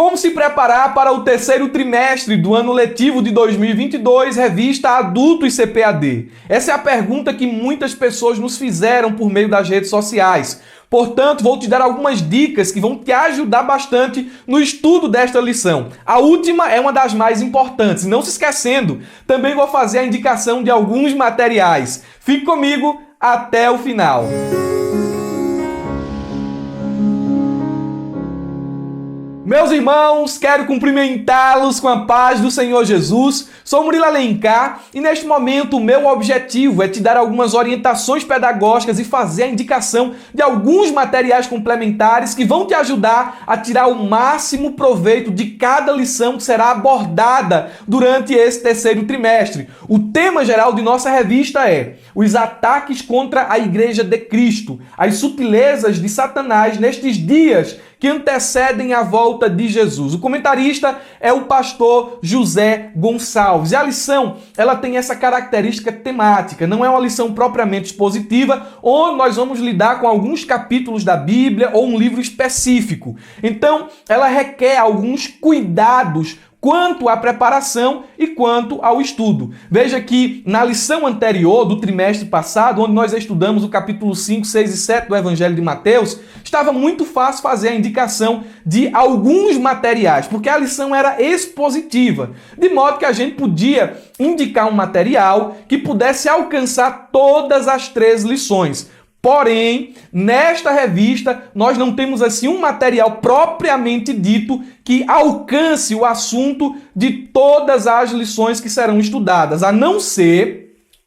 Como se preparar para o terceiro trimestre do ano letivo de 2022, revista Adultos CPAD? Essa é a pergunta que muitas pessoas nos fizeram por meio das redes sociais. Portanto, vou te dar algumas dicas que vão te ajudar bastante no estudo desta lição. A última é uma das mais importantes. Não se esquecendo, também vou fazer a indicação de alguns materiais. Fique comigo até o final. Meus irmãos, quero cumprimentá-los com a paz do Senhor Jesus. Sou Murilo Alencar e neste momento o meu objetivo é te dar algumas orientações pedagógicas e fazer a indicação de alguns materiais complementares que vão te ajudar a tirar o máximo proveito de cada lição que será abordada durante esse terceiro trimestre. O tema geral de nossa revista é os ataques contra a Igreja de Cristo, as sutilezas de Satanás nestes dias que antecedem a volta de Jesus. O comentarista é o pastor José Gonçalves. E a lição, ela tem essa característica temática. Não é uma lição propriamente expositiva, onde nós vamos lidar com alguns capítulos da Bíblia ou um livro específico. Então, ela requer alguns cuidados quanto à preparação e quanto ao estudo. Veja que na lição anterior do trimestre passado, onde nós estudamos o capítulo 5, 6 e 7 do Evangelho de Mateus, estava muito fácil fazer a indicação de alguns materiais, porque a lição era expositiva, de modo que a gente podia indicar um material que pudesse alcançar todas as 3 lições. Porém, nesta revista, nós não temos assim um material propriamente dito que alcance o assunto de todas as lições que serão estudadas, a não ser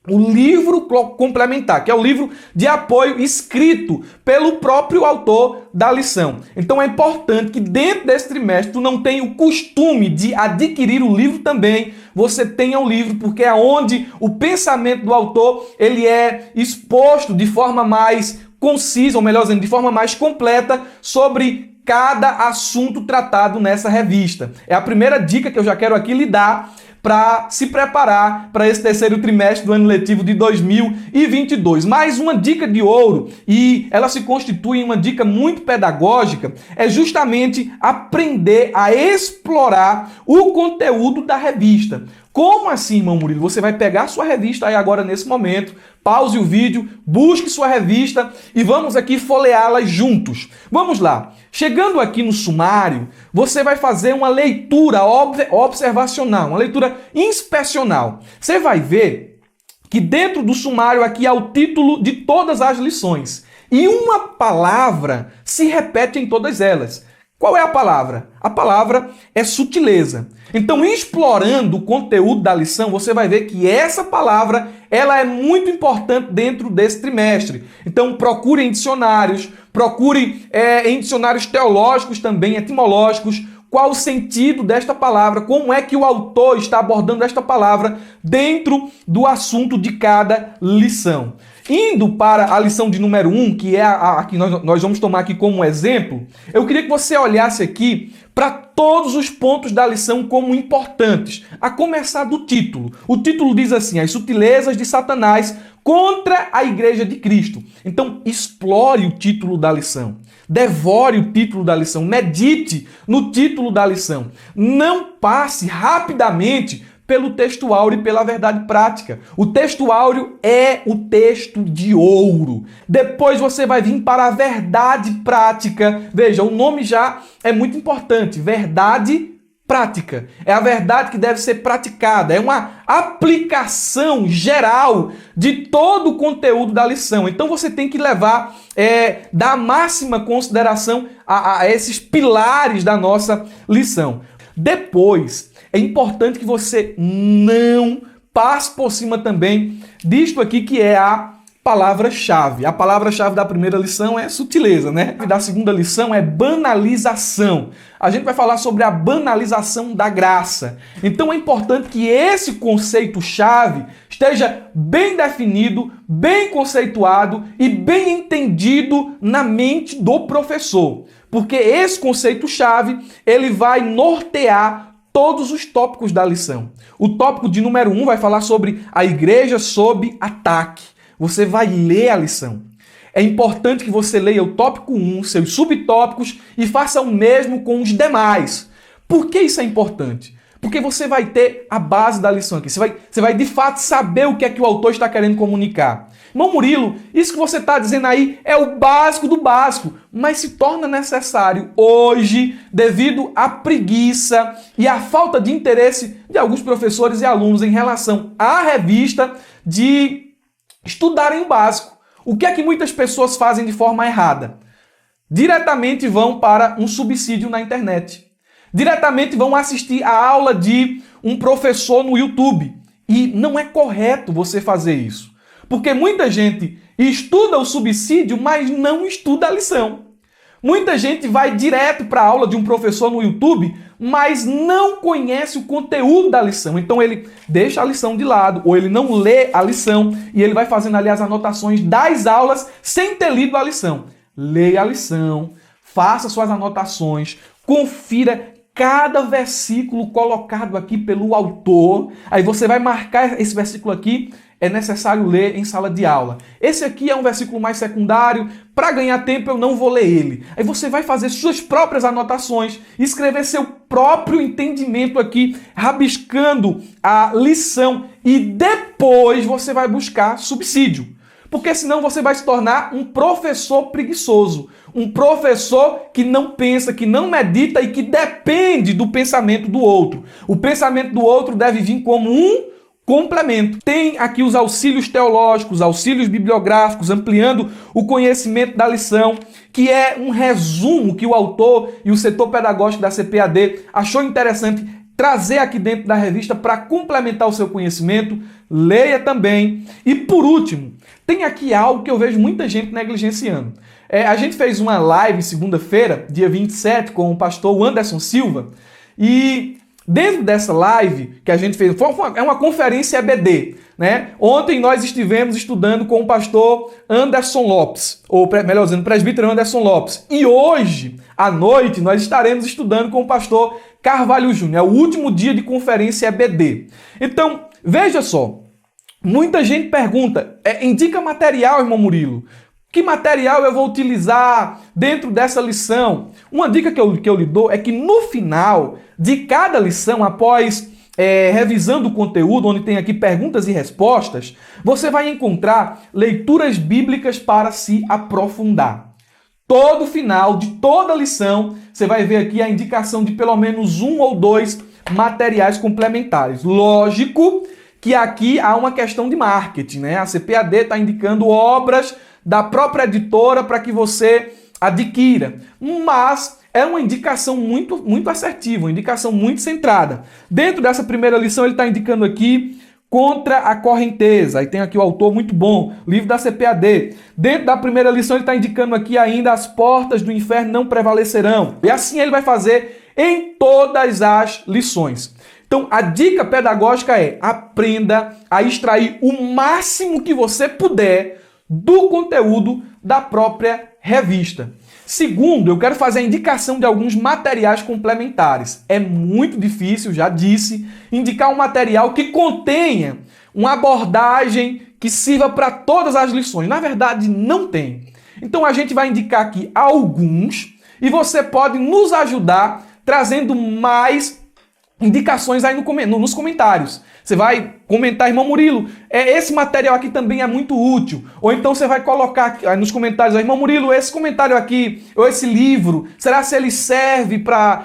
o livro complementar, que é o livro de apoio escrito pelo próprio autor da lição. Então é importante que dentro desse trimestre tu não tenha o costume de adquirir o livro também, você tenha o livro, porque é onde o pensamento do autor ele é exposto de forma mais concisa, ou melhor dizendo, de forma mais completa sobre cada assunto tratado nessa revista. É a primeira dica que eu já quero aqui lhe dar para se preparar para esse terceiro trimestre do ano letivo de 2022. Mais uma dica de ouro, e ela se constitui em uma dica muito pedagógica, é justamente aprender a explorar o conteúdo da revista. Como assim, irmão Murilo? Você vai pegar sua revista aí agora nesse momento, pause o vídeo, busque sua revista e vamos aqui folheá-la juntos. Vamos lá. Chegando aqui no sumário, você vai fazer uma leitura observacional, uma leitura inspecional. Você vai ver que dentro do sumário aqui há o título de todas as lições. E uma palavra se repete em todas elas. Qual é a palavra? A palavra é sutileza. Então, explorando o conteúdo da lição, você vai ver que essa palavra ela é muito importante dentro desse trimestre. Então, procure em dicionários, procure em dicionários teológicos também, etimológicos, qual o sentido desta palavra, como é que o autor está abordando esta palavra dentro do assunto de cada lição. Indo para a lição de número 1, que é a que nós vamos tomar aqui como exemplo, eu queria que você olhasse aqui para todos os pontos da lição como importantes, a começar do título. O título diz assim, as sutilezas de Satanás contra a Igreja de Cristo. Então, explore o título da lição. Devore o título da lição. Medite no título da lição. Não passe rapidamente pelo texto áureo e pela verdade prática. O texto áureo é o texto de ouro. Depois você vai vir para a verdade prática. Veja, o nome já é muito importante. Verdade prática. É a verdade que deve ser praticada. É uma aplicação geral de todo o conteúdo da lição. Então você tem que levar, dar máxima consideração a esses pilares da nossa lição. Depois, é importante que você não passe por cima também disto aqui que é a palavra-chave. A palavra-chave da primeira lição é sutileza, né? E da segunda lição é banalização. A gente vai falar sobre a banalização da graça. Então é importante que esse conceito-chave esteja bem definido, bem conceituado e bem entendido na mente do professor. Porque esse conceito-chave, ele vai nortear todos os tópicos da lição. O tópico de número 1 vai falar sobre a igreja sob ataque. Você vai ler a lição. É importante que você leia o tópico 1, seus subtópicos e faça o mesmo com os demais. Por que isso é importante? Porque você vai ter a base da lição aqui. Você vai de fato saber o que é que o autor está querendo comunicar. Irmão Murilo, isso que você está dizendo aí é o básico do básico, mas se torna necessário hoje, devido à preguiça e à falta de interesse de alguns professores e alunos em relação à revista, de estudarem o básico. O que é que muitas pessoas fazem de forma errada? Diretamente vão para um subsídio na internet. Diretamente vão assistir a aula de um professor no YouTube. E não é correto você fazer isso. Porque muita gente estuda o subsídio, mas não estuda a lição. Muita gente vai direto para a aula de um professor no YouTube, mas não conhece o conteúdo da lição. Então ele deixa a lição de lado, ou ele não lê a lição, e ele vai fazendo ali as anotações das aulas sem ter lido a lição. Leia a lição, faça suas anotações, confira cada versículo colocado aqui pelo autor. Aí você vai marcar esse versículo aqui, é necessário ler em sala de aula. Esse aqui é um versículo mais secundário, para ganhar tempo eu não vou ler ele. Aí você vai fazer suas próprias anotações, escrever seu próprio entendimento aqui, rabiscando a lição, e depois você vai buscar subsídio. Porque senão você vai se tornar um professor preguiçoso, um professor que não pensa, que não medita e que depende do pensamento do outro. O pensamento do outro deve vir como um complemento. Tem aqui os auxílios teológicos, auxílios bibliográficos, ampliando o conhecimento da lição, que é um resumo que o autor e o setor pedagógico da CPAD achou interessante trazer aqui dentro da revista para complementar o seu conhecimento. Leia também. E por último, tem aqui algo que eu vejo muita gente negligenciando. A gente fez uma live segunda-feira, dia 27, com o pastor Anderson Silva, e dentro dessa live que a gente fez, é uma conferência EBD, né? Ontem nós estivemos estudando com o pastor Anderson Lopes, ou melhor dizendo, presbítero Anderson Lopes. E hoje, à noite, nós estaremos estudando com o pastor Carvalho Júnior. É o último dia de conferência EBD. Então, veja só, muita gente pergunta, indica material, irmão Murilo. Que material eu vou utilizar dentro dessa lição? Uma dica que eu lhe dou é que no final de cada lição, após revisando o conteúdo, onde tem aqui perguntas e respostas, você vai encontrar leituras bíblicas para se aprofundar. Todo final de toda lição, você vai ver aqui a indicação de pelo menos 1 ou 2 materiais complementares. Lógico que aqui há uma questão de marketing, né? A CPAD está indicando obras da própria editora para que você adquira. Mas é uma indicação muito assertiva, uma indicação muito centrada. Dentro dessa primeira lição, ele está indicando aqui Contra a Correnteza. Aí tem aqui o autor muito bom, livro da CPAD. Dentro da primeira lição, ele está indicando aqui ainda As Portas do Inferno Não Prevalecerão. E assim ele vai fazer em todas as lições. Então, a dica pedagógica é: aprenda a extrair o máximo que você puder do conteúdo da própria revista. Segundo, eu quero fazer a indicação de alguns materiais complementares. É muito difícil, já disse, indicar um material que contenha uma abordagem que sirva para todas as lições. Na verdade, não tem. Então, a gente vai indicar aqui alguns e você pode nos ajudar trazendo mais indicações aí nos comentários. Você vai comentar, irmão Murilo, esse material aqui também é muito útil. Ou então você vai colocar aí nos comentários, irmão Murilo, esse comentário aqui, ou esse livro, será se ele serve para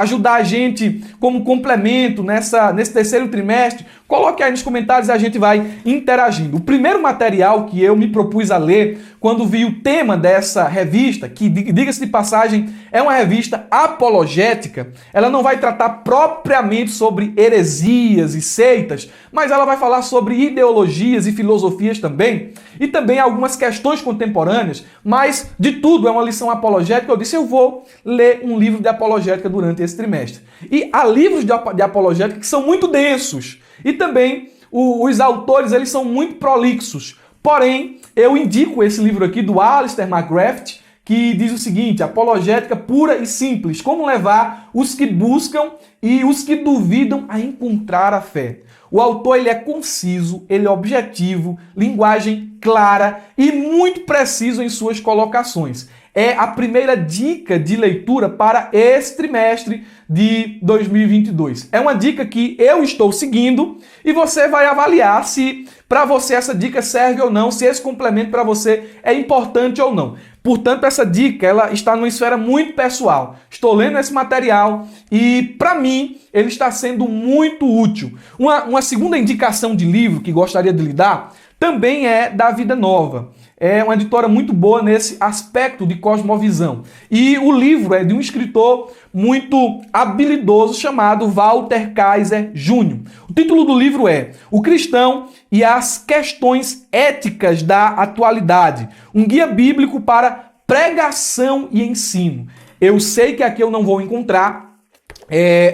ajudar a gente como complemento nesse terceiro trimestre? Coloque aí nos comentários e a gente vai interagindo. O primeiro material que eu me propus a ler quando vi o tema dessa revista, que, diga-se de passagem, é uma revista apologética, ela não vai tratar propriamente sobre heresias e seitas, mas ela vai falar sobre ideologias e filosofias também, e também algumas questões contemporâneas, mas de tudo é uma lição apologética. Eu disse, eu vou ler um livro de apologética durante esse trimestre. E há livros de apologética que são muito densos, e também os autores eles são muito prolixos. Porém, eu indico esse livro aqui do Alistair McGrath, que diz o seguinte: apologética pura e simples, como levar os que buscam e os que duvidam a encontrar a fé. O autor ele é conciso, ele é objetivo, linguagem clara e muito preciso em suas colocações. é a primeira dica de leitura para esse trimestre de 2022. É uma dica que eu estou seguindo e você vai avaliar se para você essa dica serve ou não, se esse complemento para você é importante ou não. Portanto, essa dica ela está numa esfera muito pessoal. Estou lendo esse material e, para mim, ele está sendo muito útil. Uma segunda indicação de livro que gostaria de lhe dar também é da Vida Nova. É uma editora muito boa nesse aspecto de cosmovisão. E o livro é de um escritor muito habilidoso chamado Walter Kaiser Jr. O título do livro é O Cristão e as Questões Éticas da Atualidade. Um guia bíblico para pregação e ensino. Eu sei que aqui eu não vou encontrar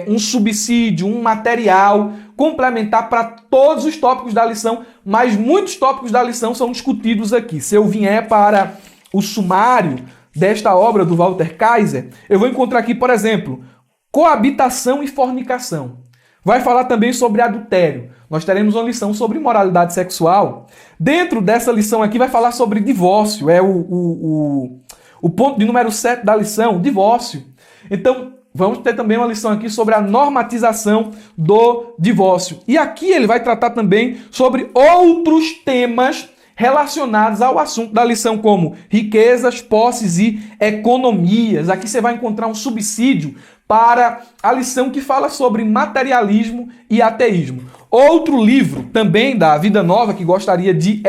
um subsídio, um material complementar para todos os tópicos da lição, mas muitos tópicos da lição são discutidos aqui. Se eu vier para o sumário desta obra do Walter Kaiser, eu vou encontrar aqui, por exemplo, coabitação e fornicação. Vai falar também sobre adultério. Nós teremos uma lição sobre moralidade sexual. Dentro dessa lição aqui vai falar sobre divórcio. É o ponto de número 7 da lição, divórcio. Então, vamos ter também uma lição aqui sobre a normatização do divórcio. E aqui ele vai tratar também sobre outros temas relacionados ao assunto da lição, como riquezas, posses e economias. Aqui você vai encontrar um subsídio para a lição que fala sobre materialismo e ateísmo. Outro livro também da Vida Nova que gostaria de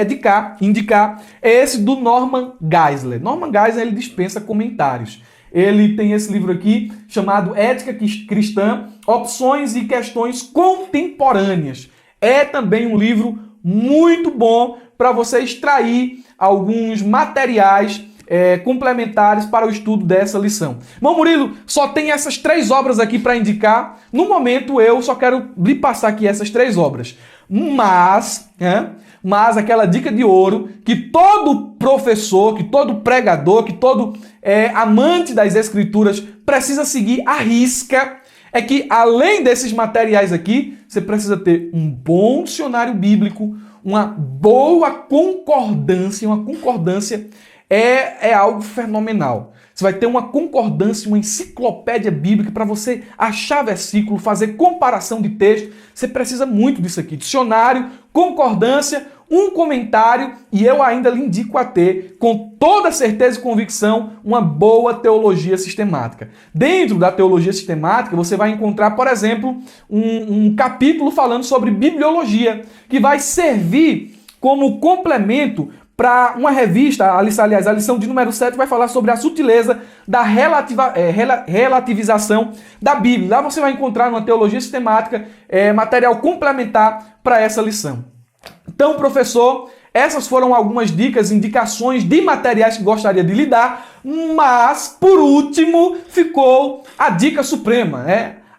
indicar é esse do Norman Geisler. Norman Geisler ele dispensa comentários. Ele tem esse livro aqui chamado Ética Cristã, Opções e Questões Contemporâneas. É também um livro muito bom para você extrair alguns materiais complementares para o estudo dessa lição. Irmão Murilo, só tem essas 3 obras aqui para indicar. No momento eu só quero lhe passar aqui essas 3 obras. Mas aquela dica de ouro que todo professor, que todo pregador, que todo amante das escrituras precisa seguir à risca é que, além desses materiais aqui, você precisa ter um bom dicionário bíblico, uma boa concordância. Uma concordância é algo fenomenal. Você vai ter uma concordância, uma enciclopédia bíblica para você achar versículo, fazer comparação de texto. Você precisa muito disso aqui. Dicionário, concordância, um comentário e eu ainda lhe indico a ter, com toda certeza e convicção, uma boa teologia sistemática. Dentro da teologia sistemática, você vai encontrar, por exemplo, um capítulo falando sobre bibliologia, que vai servir como complemento para uma revista, aliás, a lição de número 7 vai falar sobre a sutileza da relativização da Bíblia. Lá você vai encontrar numa teologia sistemática material complementar para essa lição. Então, professor, essas foram algumas dicas, indicações de materiais que gostaria de lhe dar, mas, por último, ficou a dica suprema,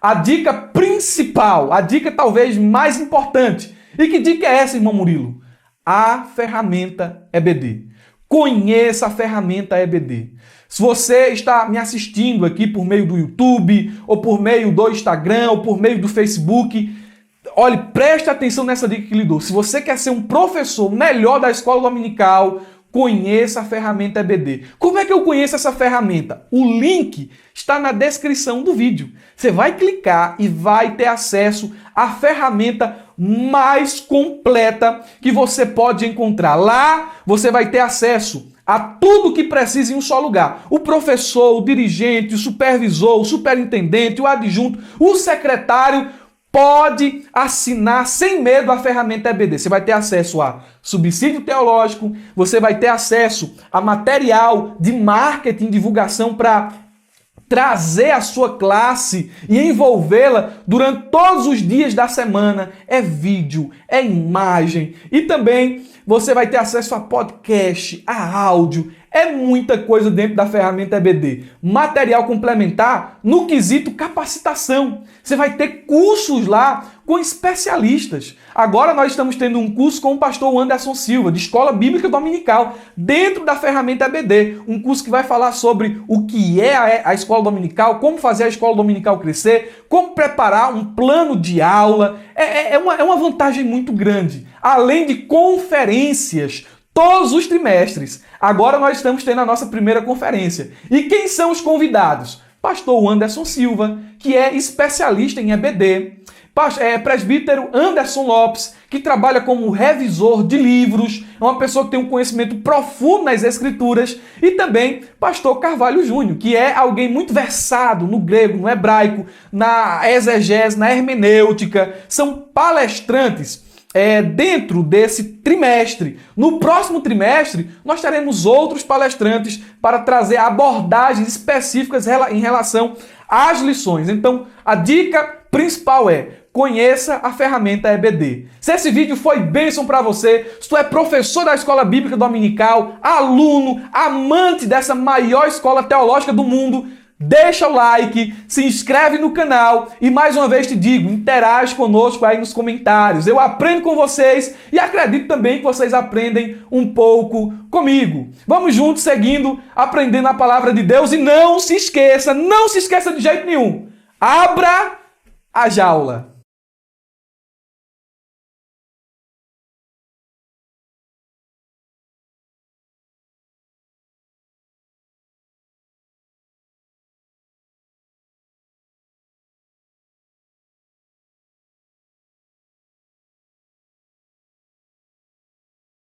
a dica principal, a dica talvez mais importante. E que dica é essa, irmão Murilo? A ferramenta EBD. Conheça a ferramenta EBD. Se você está me assistindo aqui por meio do YouTube, ou por meio do Instagram, ou por meio do Facebook, olhe, preste atenção nessa dica que lhe dou. Se você quer ser um professor melhor da escola dominical, conheça a ferramenta EBD. Como é que eu conheço essa ferramenta? O link está na descrição do vídeo. Você vai clicar e vai ter acesso à ferramenta mais completa que você pode encontrar. Lá você vai ter acesso a tudo que precisa em um só lugar. O professor, o dirigente, o supervisor, o superintendente, o adjunto, o secretário pode assinar sem medo a ferramenta EBD. Você vai ter acesso a subsídio teológico, você vai ter acesso a material de marketing, divulgação para trazer a sua classe e envolvê-la durante todos os dias da semana. É vídeo, é imagem e também você vai ter acesso a podcast, a áudio. É muita coisa dentro da ferramenta EBD. Material complementar no quesito capacitação. Você vai ter cursos lá com especialistas. Agora nós estamos tendo um curso com o pastor Anderson Silva, de Escola Bíblica Dominical, dentro da ferramenta EBD. Um curso que vai falar sobre o que é a escola dominical, como fazer a escola dominical crescer, como preparar um plano de aula. É uma vantagem muito grande. Além de conferências todos os trimestres. Agora nós estamos tendo a nossa primeira conferência. E quem são os convidados? Pastor Anderson Silva, que é especialista em EBD. Presbítero Anderson Lopes, que trabalha como revisor de livros, é uma pessoa que tem um conhecimento profundo nas escrituras, e também pastor Carvalho Júnior, que é alguém muito versado no grego, no hebraico, na exegese, na hermenêutica, são palestrantes dentro desse trimestre. No próximo trimestre, nós teremos outros palestrantes para trazer abordagens específicas em relação às lições. Então, a dica principal é: conheça a ferramenta EBD. Se esse vídeo foi bênção para você, se tu é professor da Escola Bíblica Dominical, aluno, amante dessa maior escola teológica do mundo, deixa o like, se inscreve no canal e mais uma vez te digo, interage conosco aí nos comentários. Eu aprendo com vocês e acredito também que vocês aprendem um pouco comigo. Vamos juntos seguindo, aprendendo a palavra de Deus e não se esqueça de jeito nenhum, abra a jaula.